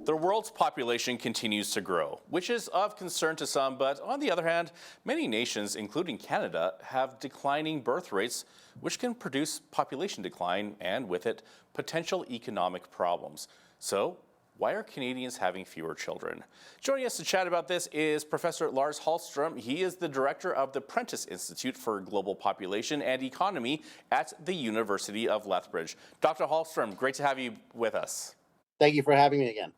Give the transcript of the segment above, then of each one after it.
The world's population continues to grow, which is of concern to some, but on the other hand, many nations, including Canada, have declining birth rates, which can produce population decline and, with it, potential economic problems. So, why are Canadians having fewer children? Joining us to chat about this is Professor Lars Hallstrom. He is the director of the Prentice Institute for Global Population and Economy at the University of Lethbridge. Dr. Hallstrom, great to have you with us. Thank you for having me again.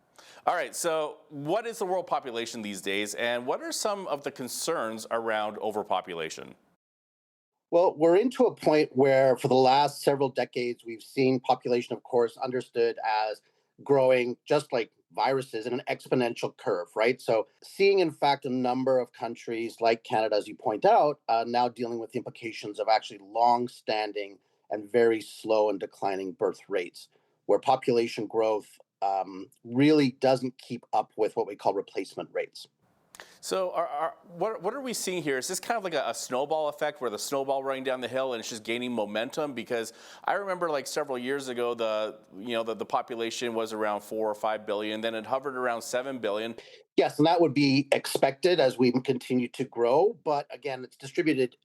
All right, so what is the world population these days, and what are some of the concerns around overpopulation? Well, we're into a point where for the last several decades, we've seen population, of course, understood as growing just like viruses in an exponential curve, right? So seeing, in fact, a number of countries like Canada, as you point out, now dealing with the implications of actually long-standing and very slow and declining birth rates, where population growth really doesn't keep up with what we call replacement rates. So what are we seeing here? Is this kind of like a snowball effect where the snowball running down the hill and it's just gaining momentum? Because I remember like several years ago, the population was around 4 or 5 billion, then it hovered around 7 billion. Yes, and that would be expected as we continue to grow. But again, it's distributed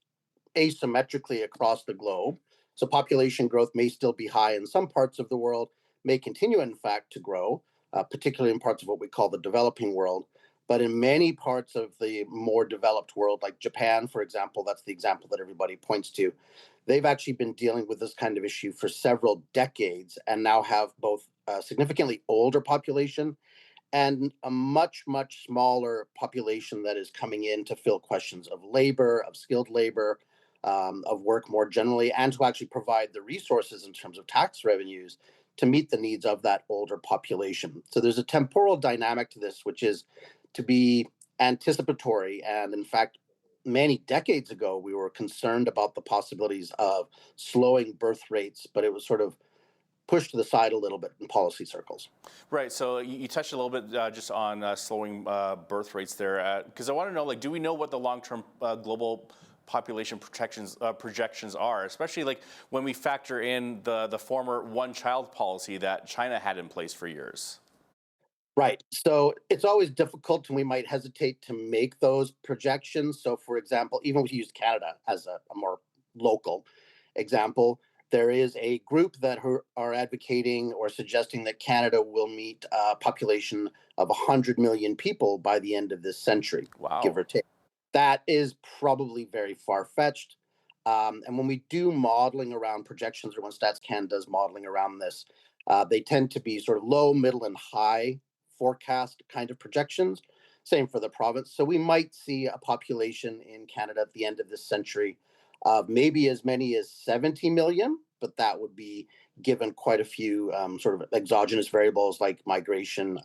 asymmetrically across the globe. So population growth may still be high in some parts of the world, may continue, in fact, to grow, particularly in parts of what we call the developing world. But in many parts of the more developed world, like Japan, for example, that's the example that everybody points to, they've actually been dealing with this kind of issue for several decades and now have both a significantly older population and a much, much smaller population that is coming in to fill questions of labor, of skilled labor, of work more generally, and to actually provide the resources in terms of tax revenues to meet the needs of that older population. So there's a temporal dynamic to this, which is to be anticipatory. And in fact, many decades ago, we were concerned about the possibilities of slowing birth rates, but it was sort of pushed to the side a little bit in policy circles. Right. So you touched a little bit just on slowing birth rates there, because I want to know, like, do we know what the long-term global population projections are, especially like when we factor in the former one-child policy that China had in place for years? Right. So it's always difficult and we might hesitate to make those projections. So, for example, even if we use Canada as a more local example, there is a group that are advocating or suggesting that Canada will meet a population of 100 million people by the end of this century, give Wow. or take. That is probably very far-fetched. And when we do modeling around projections, or when StatsCan does modeling around this, they tend to be sort of low, middle, and high forecast kind of projections. Same for the province. So we might see a population in Canada at the end of this century of maybe as many as 70 million, but that would be given quite a few sort of exogenous variables like migration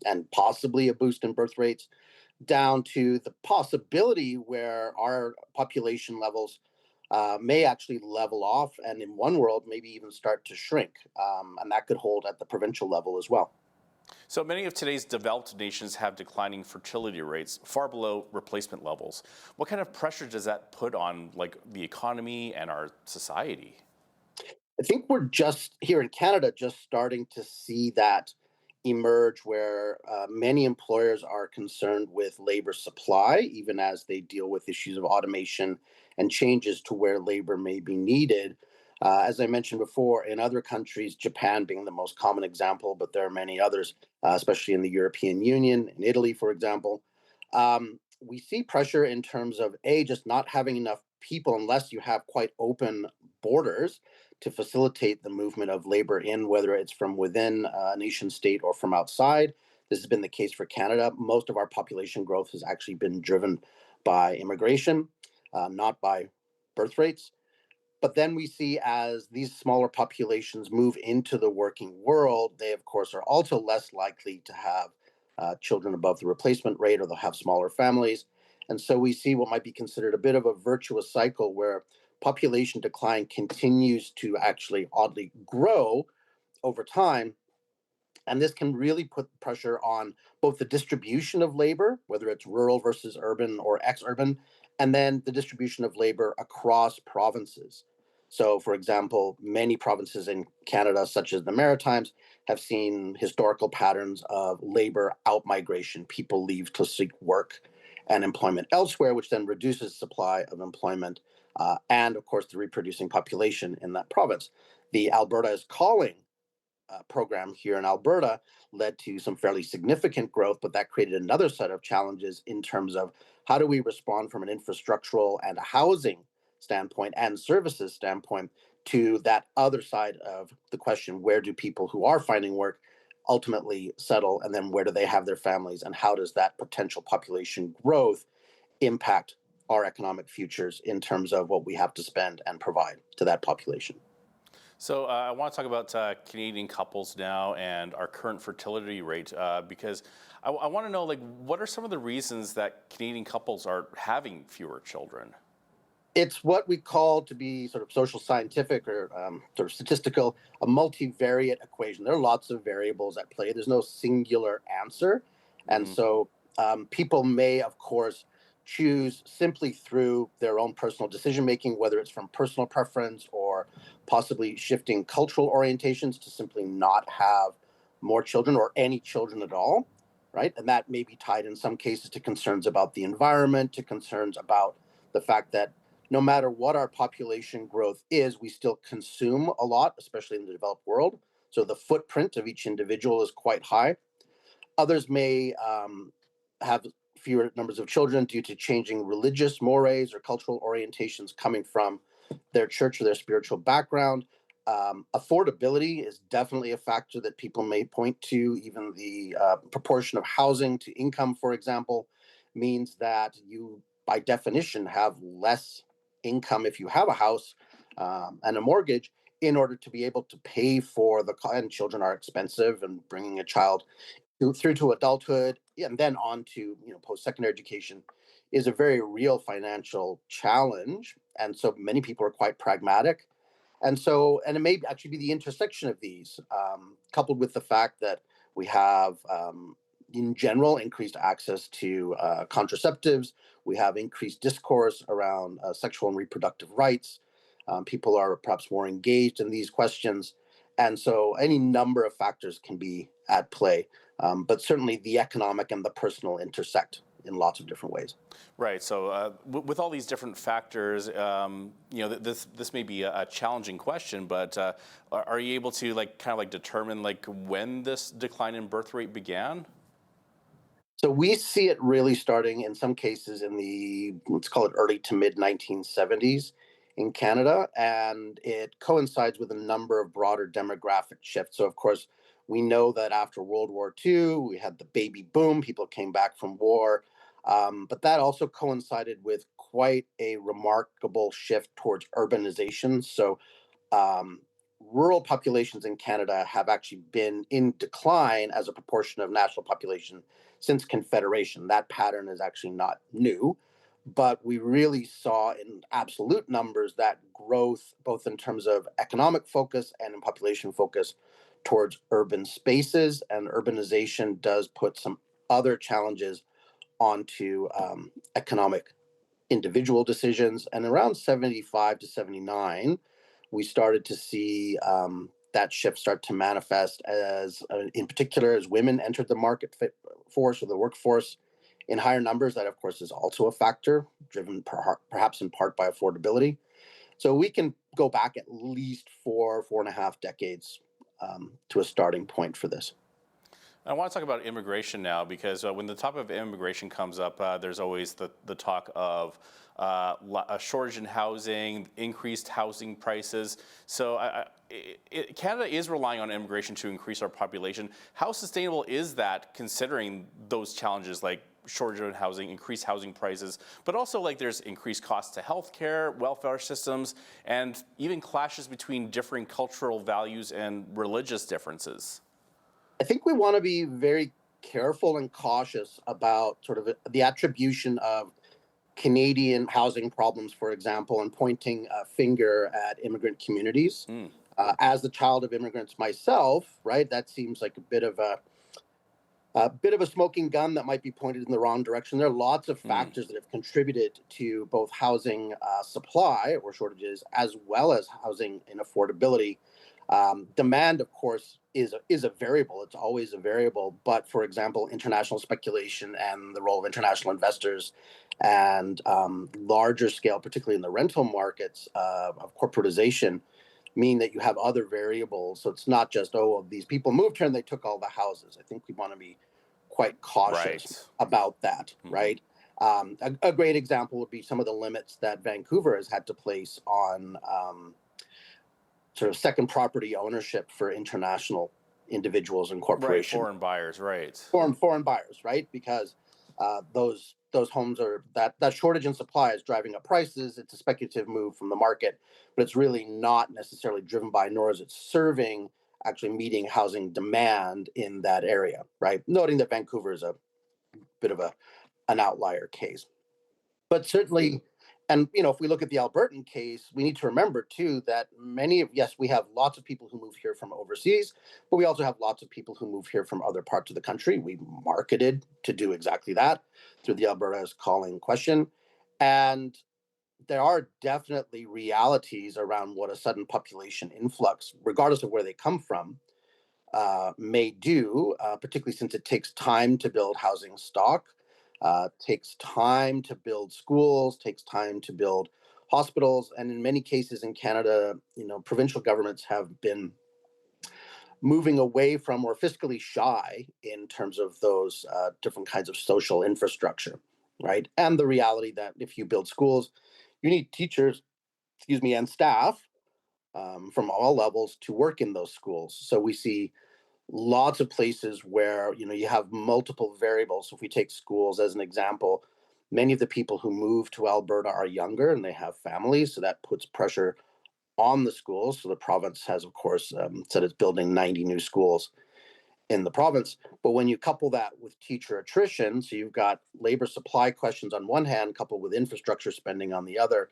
and possibly a boost in birth rates, down to the possibility where our population levels may actually level off and in one world maybe even start to shrink. And that could hold at the provincial level as well. So many of today's developed nations have declining fertility rates far below replacement levels. What kind of pressure does that put on like the economy and our society? I think we're just here in Canada just starting to see that emerge where many employers are concerned with labor supply, even as they deal with issues of automation and changes to where labor may be needed. As I mentioned before, in other countries, Japan being the most common example, but there are many others, especially in the European Union, in Italy, for example. We see pressure in terms of just not having enough people unless you have quite open borders to facilitate the movement of labor in, whether it's from within a nation state or from outside. This has been the case for Canada. Most of our population growth has actually been driven by immigration, not by birth rates. But then we see as these smaller populations move into the working world, they, of course, are also less likely to have children above the replacement rate, or they'll have smaller families. And so we see what might be considered a bit of a virtuous cycle where population decline continues to actually oddly grow over time. And this can really put pressure on both the distribution of labor, whether it's rural versus urban or ex urban, and then the distribution of labor across provinces. So, for example, many provinces in Canada, such as the Maritimes, have seen historical patterns of labor outmigration. People leave to seek work and employment elsewhere, which then reduces supply of employment and, of course, the reproducing population in that province. The Alberta is Calling program here in Alberta led to some fairly significant growth, but that created another set of challenges in terms of how do we respond from an infrastructural and a housing standpoint and services standpoint to that other side of the question: where do people who are finding work ultimately settle, and then where do they have their families, and how does that potential population growth impact our economic futures in terms of what we have to spend and provide to that population? So I want to talk about Canadian couples now and our current fertility rate because I want to know, like, what are some of the reasons that Canadian couples are having fewer children? It's what we call, to be sort of social scientific or sort of statistical, a multivariate equation. There are lots of variables at play. There's no singular answer. And Hmm. so people may, of course, choose simply through their own personal decision making, whether it's from personal preference or possibly shifting cultural orientations to simply not have more children or any children at all. Right. And that may be tied in some cases to concerns about the environment, to concerns about the fact that no matter what our population growth is, we still consume a lot, especially in the developed world. So the footprint of each individual is quite high. Others may have fewer numbers of children due to changing religious mores or cultural orientations coming from their church or their spiritual background. Affordability is definitely a factor that people may point to. Even the proportion of housing to income, for example, means that you, by definition, have less income if you have a house and a mortgage in order to be able to pay for and children are expensive, and bringing a child through to adulthood and then on to post-secondary education is a very real financial challenge. And so many people are quite pragmatic. And it may actually be the intersection of these, coupled with the fact that we have, in general, increased access to contraceptives. We have increased discourse around sexual and reproductive rights. People are perhaps more engaged in these questions. And so any number of factors can be at play. But certainly the economic and the personal intersect in lots of different ways. Right. So with all these different factors, this may be a challenging question, but are you able to kind of determine when this decline in birth rate began? So we see it really starting in some cases in the, let's call it, early to mid 1970s in Canada. And it coincides with a number of broader demographic shifts. So, of course, we know that after World War II, we had the baby boom, people came back from war. But that also coincided with quite a remarkable shift towards urbanization. So um, rural populations in Canada have actually been in decline as a proportion of national population since Confederation. That pattern is actually not new, but we really saw in absolute numbers that growth, both in terms of economic focus and in population focus, towards urban spaces. And urbanization does put some other challenges onto economic individual decisions. And around 75 to 79, we started to see that shift start to manifest as, in particular, as women entered the market force or the workforce in higher numbers. That, of course, is also a factor driven perhaps in part by affordability. So we can go back at least 4.5 decades to a starting point for this. I want to talk about immigration now because when the topic of immigration comes up, there's always the talk of a shortage in housing, increased housing prices. So Canada is relying on immigration to increase our population. How sustainable is that considering those challenges like shortage of housing, increased housing prices, but also there's increased costs to healthcare, welfare systems, and even clashes between differing cultural values and religious differences? I think we want to be very careful and cautious about sort of the attribution of Canadian housing problems, for example, and pointing a finger at immigrant communities. Mm. As the child of immigrants myself, right, that seems like a bit of a A bit of a smoking gun that might be pointed in the wrong direction. There are lots of Hmm. factors that have contributed to both housing supply or shortages, as well as housing inaffordability. Demand, of course, is a variable. It's always a variable. But for example, international speculation and the role of international investors, and larger scale, particularly in the rental markets, of corporatization, mean that you have other variables. So it's not just, oh, well, these people moved here and they took all the houses. I think we want to be quite cautious Right. about that, Hmm. right? A great example would be some of the limits that Vancouver has had to place on sort of second property ownership for international individuals and Right. corporations, Foreign buyers. Right. foreign buyers, right? Because those homes are that shortage in supply is driving up prices. It's a speculative move from the market, but it's really not necessarily driven by, nor is it serving actually meeting housing demand in that area, right? Noting that Vancouver is a bit of an outlier case. But certainly, and if we look at the Albertan case, we need to remember too that yes, we have lots of people who move here from overseas, but we also have lots of people who move here from other parts of the country. We marketed to do exactly that through the Alberta's calling question. And there are definitely realities around what a sudden population influx, regardless of where they come from, may do, particularly since it takes time to build housing stock, takes time to build schools, takes time to build hospitals, and in many cases in Canada, provincial governments have been moving away from or fiscally shy in terms of those different kinds of social infrastructure, right? And the reality that if you build schools, you need teachers, excuse me, and staff from all levels to work in those schools. So we see lots of places where you have multiple variables. So if we take schools as an example, many of the people who move to Alberta are younger and they have families, so that puts pressure on the schools. So the province has, of course, said it's building 90 new schools in the province. But when you couple that with teacher attrition, so you've got labor supply questions on one hand coupled with infrastructure spending on the other,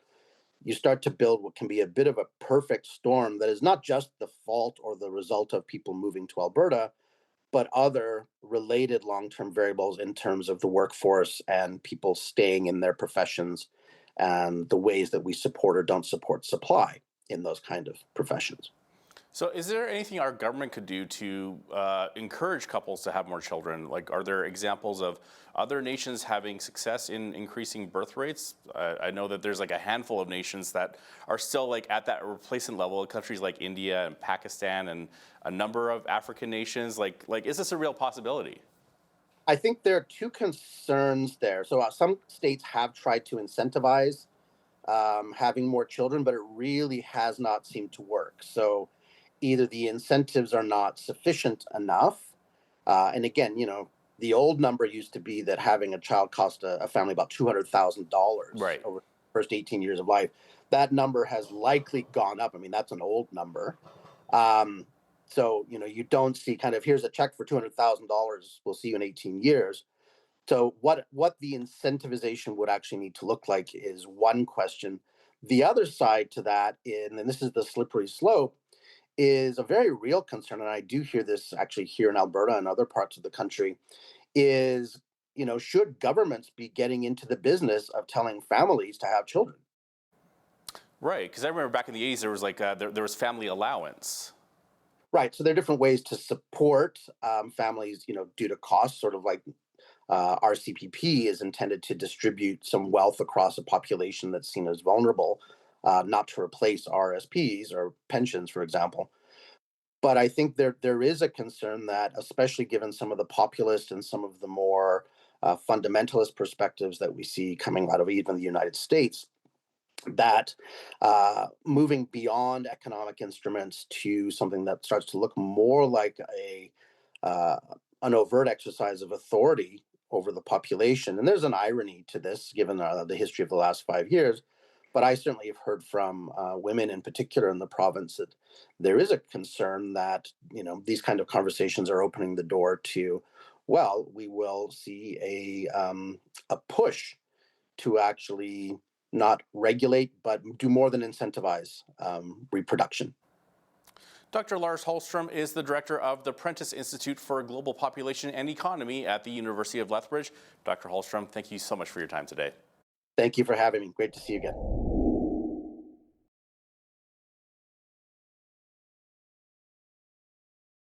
you start to build what can be a bit of a perfect storm that is not just the fault or the result of people moving to Alberta, but other related long term variables in terms of the workforce and people staying in their professions and the ways that we support or don't support supply in those kind of professions. So, is there anything our government could do to encourage couples to have more children? Like, are there examples of other nations having success in increasing birth rates? I know that there's like a handful of nations that are still like at that replacement level. Countries like India and Pakistan and a number of African nations. Like, is this a real possibility? I think there are two concerns there. So some states have tried to incentivize having more children, but it really has not seemed to work. So either the incentives are not sufficient enough, and again, the old number used to be that having a child cost a family about $200,000 Right. over the first 18 years of life. That number has likely gone up. I mean, that's an old number. Um, so you don't see kind of, here's a check for $200,000. We'll see you in 18 years. So what the incentivization would actually need to look like is one question. The other side to that, and this is the slippery slope, is a very real concern, and I do hear this actually here in Alberta and other parts of the country, is should governments be getting into the business of telling families to have children? Right. Because I remember back in the 80s, there was like there was family allowance. Right. So there are different ways to support families, due to costs, sort of like RCPP is intended to distribute some wealth across a population that's seen as vulnerable, not to replace RSPs or pensions, for example. But I think there is a concern that, especially given some of the populist and some of the more fundamentalist perspectives that we see coming out of even the United States, that moving beyond economic instruments to something that starts to look more like uh, an overt exercise of authority over the population. And there's an irony to this, given the history of the last 5 years. But I certainly have heard from women in particular in the province that there is a concern that these kind of conversations are opening the door to, well, we will see a push to actually not regulate, but do more than incentivize reproduction. Dr. Lars Hallstrom is the director of the Prentice Institute for Global Population and Economy at the University of Lethbridge. Dr. Hallstrom, thank you so much for your time today. Thank you for having me. Great to see you again.